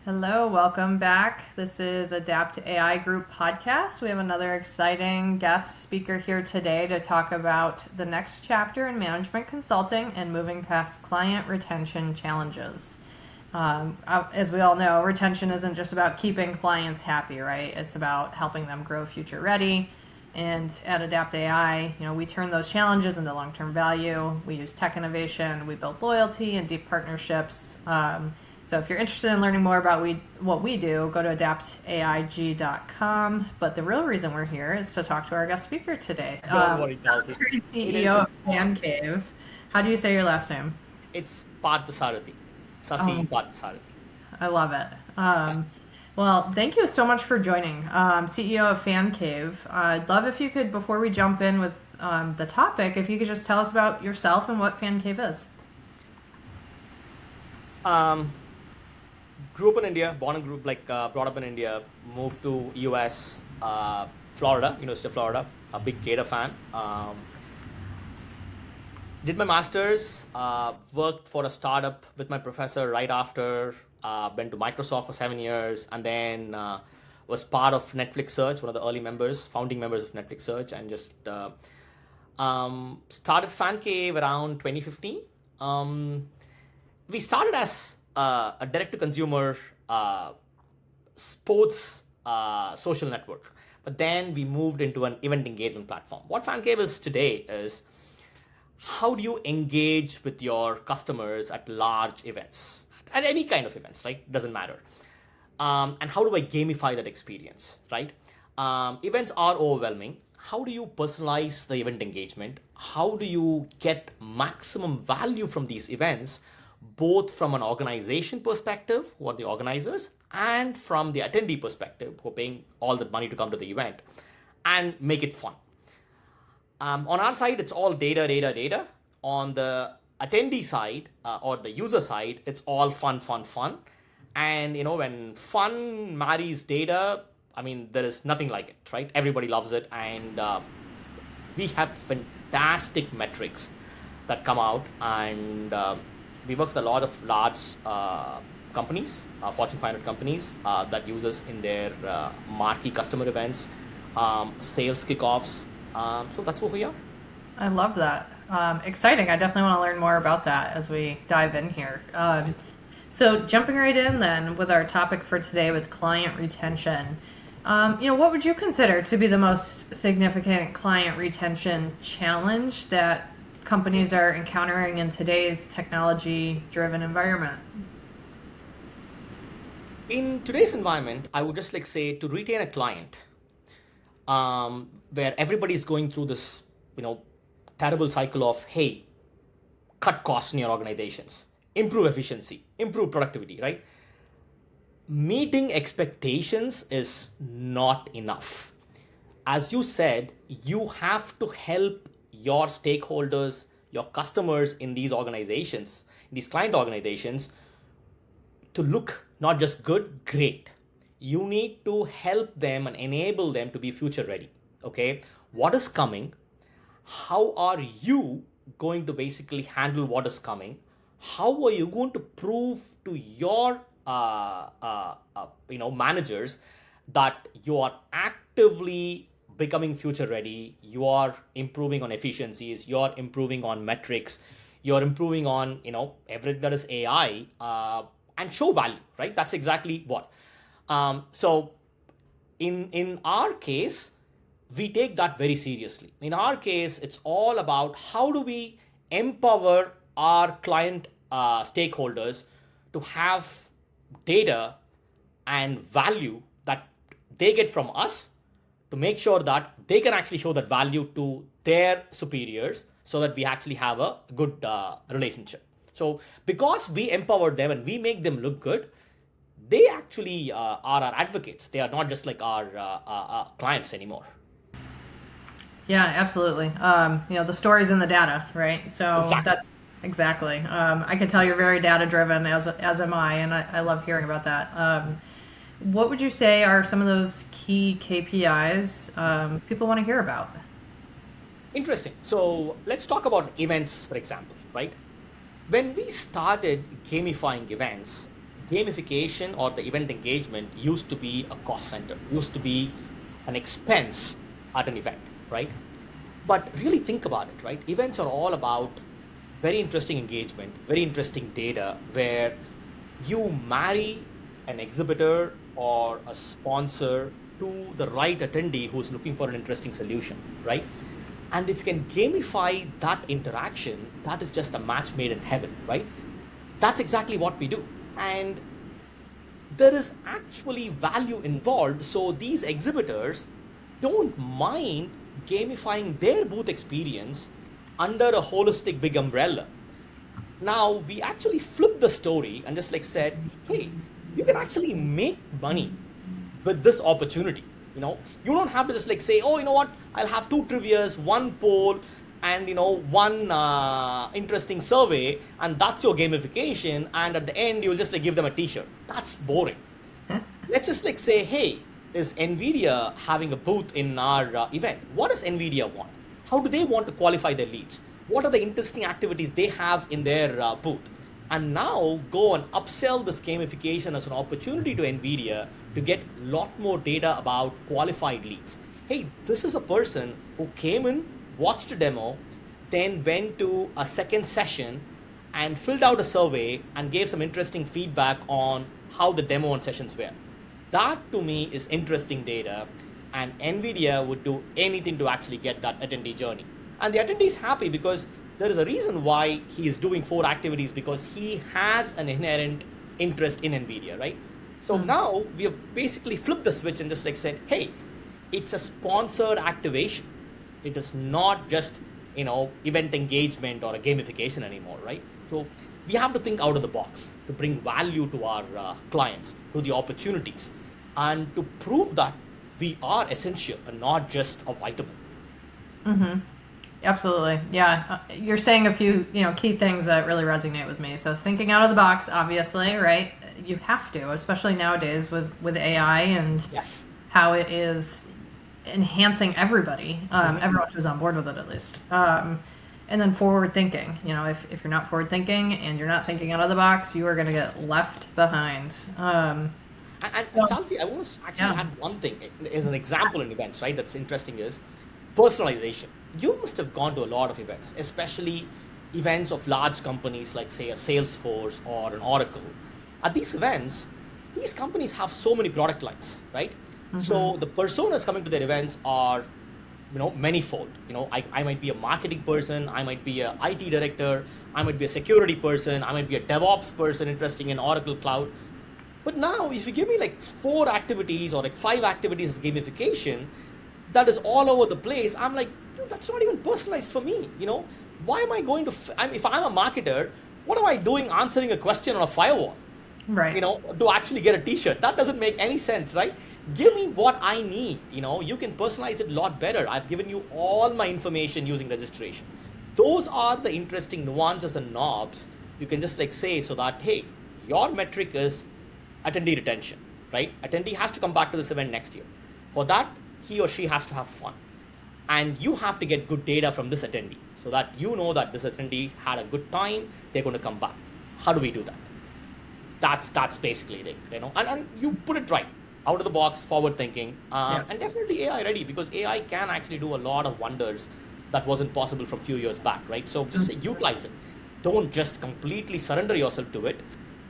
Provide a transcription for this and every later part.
Hello, welcome back. This is Adapt AI Group podcast. We have another exciting guest speaker here today to talk about the next chapter in management consulting and moving past client retention challenges. As we all know, retention isn't just about keeping clients happy, right? It's about helping them grow future ready. And at Adapt AI, we turn those challenges into long-term value. We use tech innovation, we build loyalty and deep partnerships. So if you're interested in learning more about what we do, go to adaptaig.com. But the real reason we're here is to talk to our guest speaker today. Don't worry, Chelsea. CEO of Fan Cave. How do you say your last name? It's Parthasarathi. Sasi Parthasarathi. I love it. Well, thank you so much for joining. CEO of Fan Cave. I'd love if you could, before we jump in with the topic, if you could just tell us about yourself and what Fan Cave is. Grew up in India, born and brought up in India, moved to US, Florida, University of Florida, a big Gator fan. Did my master's, worked for a startup with my professor right after, went to Microsoft for 7 years, and then was part of Netflix Search, one of the founding members of Netflix Search, and just started Fan Cave around 2015. We started as a direct-to-consumer sports social network, but then we moved into an event engagement platform. What Fan Cave is today is how do you engage with your customers at large events, at any kind of events, right? Doesn't matter. And how do I gamify that experience, right? Events are overwhelming. How do you personalize the event engagement? How do you get maximum value from these events, both from an organization perspective, who are the organizers, and from the attendee perspective, who are paying all the money to come to the event, and make it fun? On our side, it's all data. On the attendee side or the user side, it's all fun. And when fun marries data, there is nothing like it, right? Everybody loves it, and we have fantastic metrics that come out, and we work with a lot of large companies, Fortune 500 companies that use us in their marquee customer events, sales kickoffs. So that's who we are. I love that. Exciting. I definitely want to learn more about that as we dive in here. So jumping right in then with our topic for today with client retention. What would you consider to be the most significant client retention challenge that companies are encountering in today's technology-driven environment? In today's environment, I would just say to retain a client, where everybody's going through this, terrible cycle of, hey, cut costs in your organizations, improve efficiency, improve productivity, right? Meeting expectations is not enough. As you said, you have to help your stakeholders, your customers in these organizations, these client organizations, to look not just good, great. You need to help them and enable them to be future ready. Okay, what is coming? How are you going to basically handle what is coming? How are you going to prove to your managers that you are actively becoming future ready, you are improving on efficiencies, you're improving on metrics, you're improving on everything that is AI, and show value, right? That's exactly what. So in our case, we take that very seriously. In our case, it's all about how do we empower our client stakeholders to have data and value that they get from us, to make sure that they can actually show that value to their superiors, so that we actually have a good relationship. So because we empower them and we make them look good, they actually are our advocates. They are not just like our clients anymore. Yeah, absolutely. The story's in the data, right? So Exactly. that's exactly. I can tell you're very data driven, as am I, and I love hearing about that. What would you say are some of those key KPIs people want to hear about? Interesting. So let's talk about events, for example, right? When we started gamifying events, gamification or the event engagement used to be a cost center, used to be an expense at an event, right? But really think about it, right? Events are all about very interesting engagement, very interesting data, where you marry an exhibitor or a sponsor to the right attendee who's looking for an interesting solution, right? And if you can gamify that interaction, that is just a match made in heaven, right? That's exactly what we do. And there is actually value involved. So these exhibitors don't mind gamifying their booth experience under a holistic big umbrella. Now we actually flipped the story and just like said, hey, you can actually make money with this opportunity. You don't have to just like say, oh, you know what, I'll have 2 trivias, one poll, and one interesting survey, and that's your gamification, and at the end you'll just like give them a t-shirt. That's boring. Let's just like say, hey, is Nvidia having a booth in our event? What does Nvidia want? How do they want to qualify their leads? What are the interesting activities they have in their booth? And now go and upsell this gamification as an opportunity to Nvidia to get a lot more data about qualified leads. Hey, this is a person who came in, watched a demo, then went to a second session and filled out a survey and gave some interesting feedback on how the demo and sessions were. That to me is interesting data, and Nvidia would do anything to actually get that attendee journey. And the attendee is happy because there is a reason why he is doing 4 activities, because he has an inherent interest in Nvidia, right? So now we have basically flipped the switch and just like said, hey, it's a sponsored activation. It is not just event engagement or a gamification anymore, right? So we have to think out of the box to bring value to our clients, to the opportunities, and to prove that we are essential and not just a vitamin. Mm-hmm. Absolutely. Yeah. You're saying a few, key things that really resonate with me. So thinking out of the box, obviously, right? You have to, especially nowadays with AI and Yes. how it is enhancing everybody, everyone who's on board with it at least. And then forward thinking, if you're not forward thinking and you're not thinking out of the box, you are going to get left behind. And Chelsea, I want to actually add one thing as an example in events, right? That's interesting is personalization. You must have gone to a lot of events, especially events of large companies like, say, a Salesforce or an Oracle. At these events, these companies have so many product lines, right? Mm-hmm. So the personas coming to their events are, manifold. I might be a marketing person, I might be an IT director, I might be a security person, I might be a DevOps person interested in Oracle Cloud. But now, if you give me like 4 activities or like 5 activities as gamification, that is all over the place, I'm like, dude, that's not even personalized for me. Why am I going to, if I'm a marketer, what am I doing answering a question on a firewall? Right. To actually get a t-shirt? That doesn't make any sense, right? Give me what I need. You can personalize it a lot better. I've given you all my information using registration. Those are the interesting nuances and knobs you can just like say, so that, hey, your metric is attendee retention, right? Attendee has to come back to this event next year. For that, he or she has to have fun. And you have to get good data from this attendee so that you know that this attendee had a good time, they're going to come back. How do we do that? That's basically it, and you put it right, out of the box, forward thinking, and definitely AI ready, because AI can actually do a lot of wonders that wasn't possible from a few years back, right? So just utilize it. Don't just completely surrender yourself to it.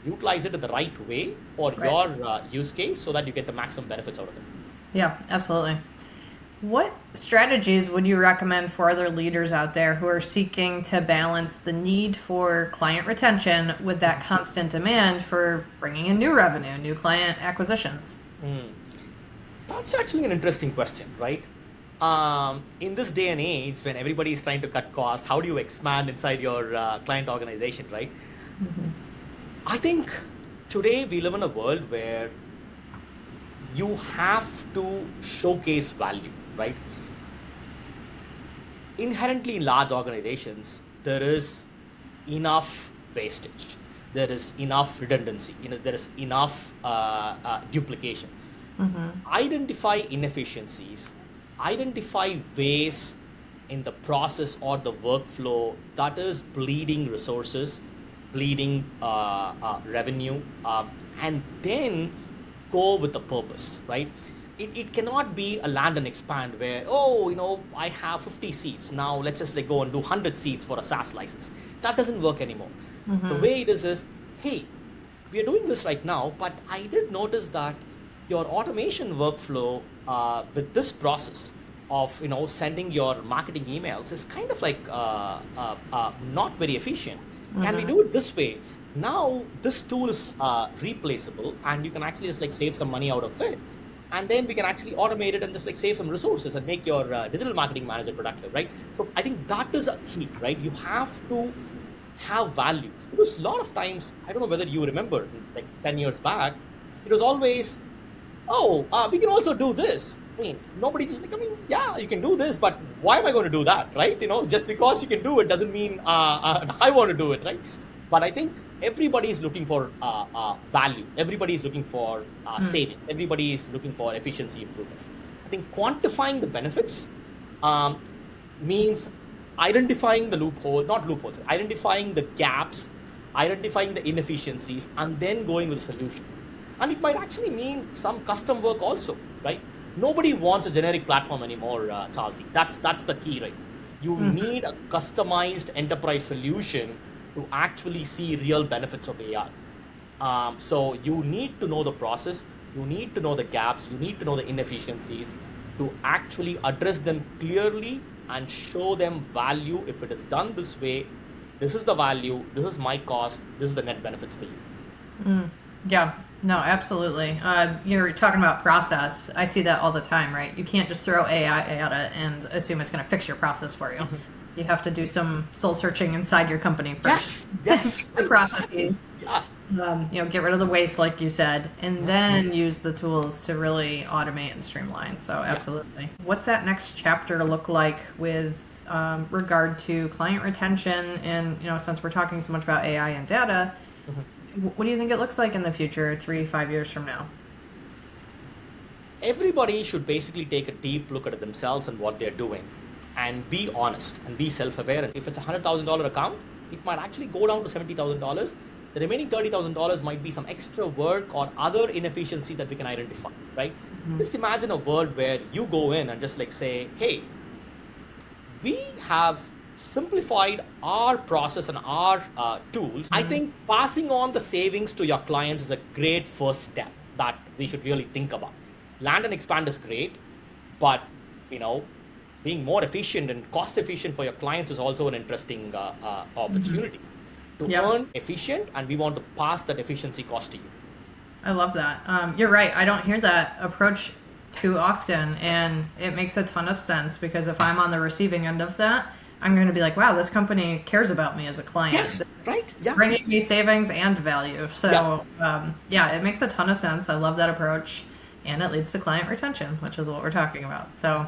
Utilize it in the right way for your use case so that you get the maximum benefits out of it. Yeah, absolutely. What strategies would you recommend for other leaders out there who are seeking to balance the need for client retention with that constant demand for bringing in new revenue, new client acquisitions? That's actually an interesting question, right? In this day and age, when everybody is trying to cut costs, how do you expand inside your client organization, right? Mm-hmm. I think today we live in a world where you have to showcase value, right? Inherently in large organizations, there is enough wastage. There is enough redundancy. There is enough duplication. Mm-hmm. Identify inefficiencies. Identify ways in the process or the workflow that is bleeding resources, bleeding revenue, and then go with the purpose, right? It cannot be a land and expand where, oh, I have 50 seats. Now let's just like go and do 100 seats for a SaaS license. That doesn't work anymore. The way it is, hey, we are doing this right now, but I did notice that your automation workflow with this process of sending your marketing emails is kind of like not very efficient. Can we do it this way? Now this tool is replaceable, and you can actually just like save some money out of it, and then we can actually automate it and just like save some resources and make your digital marketing manager productive, right? So I think that is a key, right? You have to have value, because a lot of times, I don't know whether you remember, like 10 years back, it was always, oh, we can also do this. I mean, nobody just like, yeah, you can do this, but why am I going to do that, right? Just because you can do it doesn't mean I want to do it, right? But I think everybody is looking for value. Everybody is looking for savings. Everybody is looking for efficiency improvements. I think quantifying the benefits means identifying the identifying the gaps, identifying the inefficiencies, and then going with a solution. And it might actually mean some custom work also, right? Nobody wants a generic platform anymore, Charles. That's the key, right? You need a customized enterprise solution to actually see real benefits of AI. So you need to know the process, you need to know the gaps, you need to know the inefficiencies to actually address them clearly and show them value. If it is done this way, this is the value, this is my cost, this is the net benefits for you. Yeah, no, absolutely. You're talking about process. I see that all the time, right? You can't just throw AI at it and assume it's going to fix your process for you. You have to do some soul searching inside your company first. Yes. The processes. Yeah. Get rid of the waste, like you said, and then use the tools to really automate and streamline. So absolutely. What's that next chapter look like with regard to client retention? And since we're talking so much about AI and data, what do you think it looks like in the future, 3-5 years from now? Everybody should basically take a deep look at themselves and what they're doing, and be honest and be self-aware. And if it's a $100,000 account, it might actually go down to $70,000. The remaining $30,000 might be some extra work or other inefficiency that we can identify, right? Just imagine a world where you go in and just like say, hey, we have simplified our process and our tools. I think passing on the savings to your clients is a great first step that we should really think about. Land and expand is great, but being more efficient and cost efficient for your clients is also an interesting opportunity to earn efficient, and we want to pass that efficiency cost to you. I love that. You're right. I don't hear that approach too often, and it makes a ton of sense, because if I'm on the receiving end of that, I'm going to be like, wow, this company cares about me as a client. Yes, right? Yeah. Bringing me savings and value. So, it makes a ton of sense. I love that approach, and it leads to client retention, which is what we're talking about. So,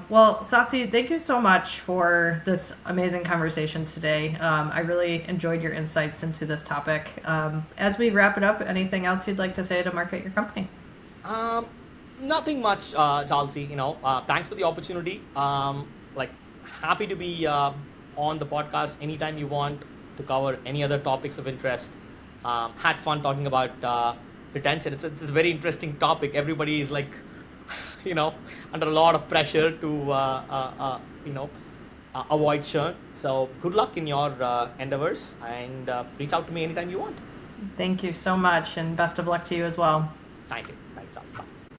well, Sasi, thank you so much for this amazing conversation today. I really enjoyed your insights into this topic. As we wrap it up, anything else you'd like to say to market your company? Nothing much, Charlesy. Thanks for the opportunity. Happy to be on the podcast anytime you want to cover any other topics of interest. Had fun talking about retention. It's a very interesting topic. Everybody is like, under a lot of pressure to, avoid churn. So good luck in your endeavors, and reach out to me anytime you want. Thank you so much, and best of luck to you as well. Thank you. Thanks, Charles. Bye.